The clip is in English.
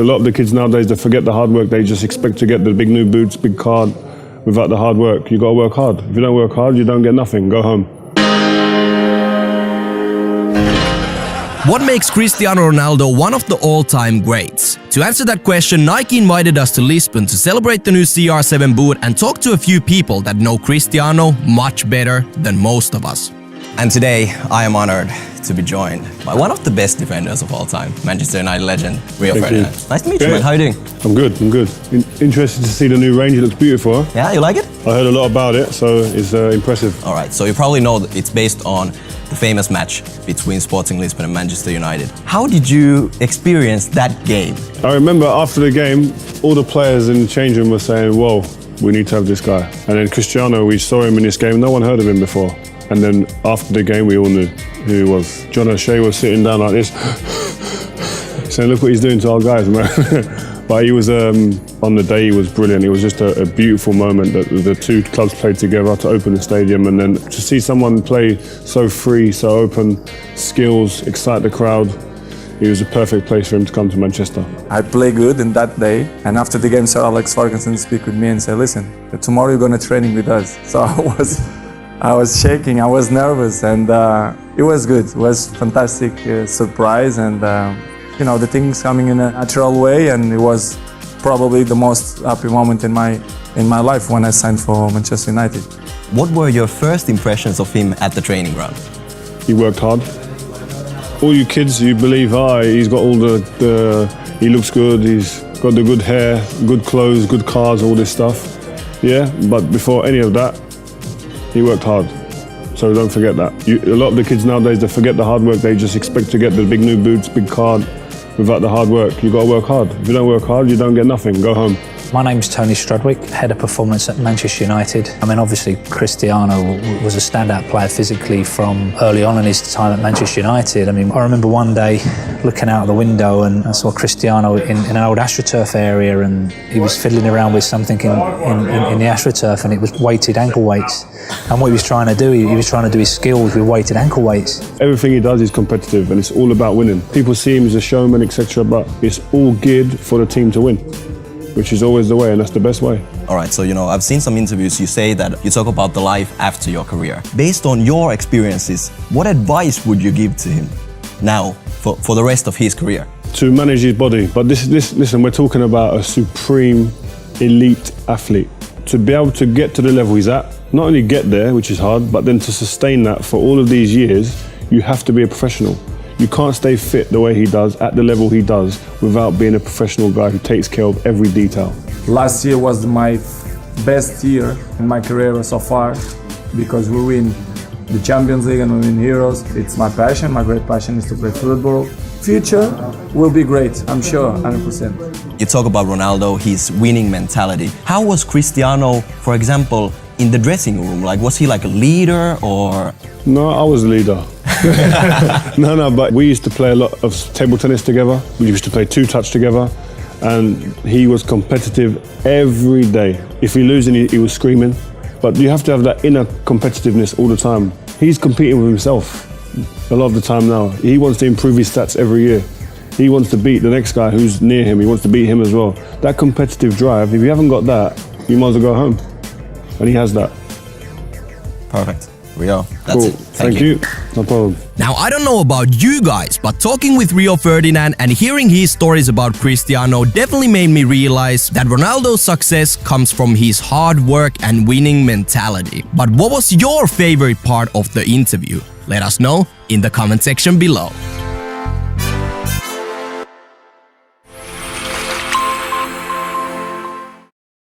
A lot of the kids nowadays, they forget the hard work. They just expect to get the big new boots, big card, without the hard work. You got to work hard. If you don't work hard, you don't get nothing. Go home. What makes Cristiano Ronaldo one of the all-time greats? To answer that question, Nike invited us to Lisbon to celebrate the new CR7 boot and talk to a few people that know Cristiano much better than most of us. And today, I am honored to be joined by one of the best defenders of all time, Manchester United legend, Rio Ferdinand. Nice to meet you, man. How are you doing? I'm good, I'm good. Interested to see the new range. It looks beautiful. Huh? Yeah, you like it? I heard a lot about it, so it's impressive. All right, so you probably know that it's based on the famous match between Sporting Lisbon and Manchester United. How did you experience that game? I remember after the game, all the players in the change room were saying, whoa, we need to have this guy. And then Cristiano, we saw him in this game, no one heard of him before. And then after the game, we all knew who he was. John O'Shea was sitting down like this, saying, look what he's doing to our guys, man. But he was, on the day, he was brilliant. It was just a beautiful moment that the two clubs played together to open the stadium, and then to see someone play so free, so open, skills, excite the crowd. It was a perfect place for him to come to Manchester. I played good in that day, and after the game, Sir Alex Ferguson spoke with me and said, listen, tomorrow you're going to training with us. So I was shaking, I was nervous, and it was good. It was a fantastic surprise, and you know, the things coming in a natural way, and it was probably the most happy moment in my life when I signed for Manchester United. What were your first impressions of him at the training ground? He worked hard. All you kids, you believe, he's got all he looks good, he's got the good hair, good clothes, good cars, all this stuff. Yeah, but before any of that, he worked hard. So don't forget that. A lot of the kids nowadays, they forget the hard work. They just expect to get the big new boots, big card, without the hard work. You got to work hard. If you don't work hard, you don't get nothing. Go home. My name's Tony Strudwick, Head of Performance at Manchester United. I mean, obviously, Cristiano was a standout player physically from early on in his time at Manchester United. I mean, I remember one day looking out of the window and I saw Cristiano in an old AstroTurf area, and he was fiddling around with something in the AstroTurf, and it was weighted ankle weights. And what he was trying to do, he was trying to do his skills with weighted ankle weights. Everything he does is competitive, and it's all about winning. People see him as a showman, etc., but it's all geared for the team to win, which is always the way, and that's the best way. All right, so I've seen some interviews, you say that you talk about the life after your career. Based on your experiences, what advice would you give to him now for the rest of his career? To manage his body, but listen, we're talking about a supreme elite athlete. To be able to get to the level he's at, not only get there, which is hard, but then to sustain that for all of these years, you have to be a professional. You can't stay fit the way he does, at the level he does, without being a professional guy who takes care of every detail. Last year was my best year in my career so far, because we win the Champions League and we win Euros. It's my passion, my great passion is to play football. Future will be great, I'm sure, 100%. You talk about Ronaldo, his winning mentality. How was Cristiano, for example, in the dressing room? Like, was he like a leader or? No, I was a leader. No, but we used to play a lot of table tennis together. We used to play two-touch together, and he was competitive every day. If we lose, he was screaming. But you have to have that inner competitiveness all the time. He's competing with himself a lot of the time now. He wants to improve his stats every year. He wants to beat the next guy who's near him. He wants to beat him as well. That competitive drive, if you haven't got that, you might as well go home. And he has that. Perfect. Rio, that's cool. it. Thank you. No problem. Now, I don't know about you guys, but talking with Rio Ferdinand and hearing his stories about Cristiano definitely made me realize that Ronaldo's success comes from his hard work and winning mentality. But what was your favorite part of the interview? Let us know in the comment section below.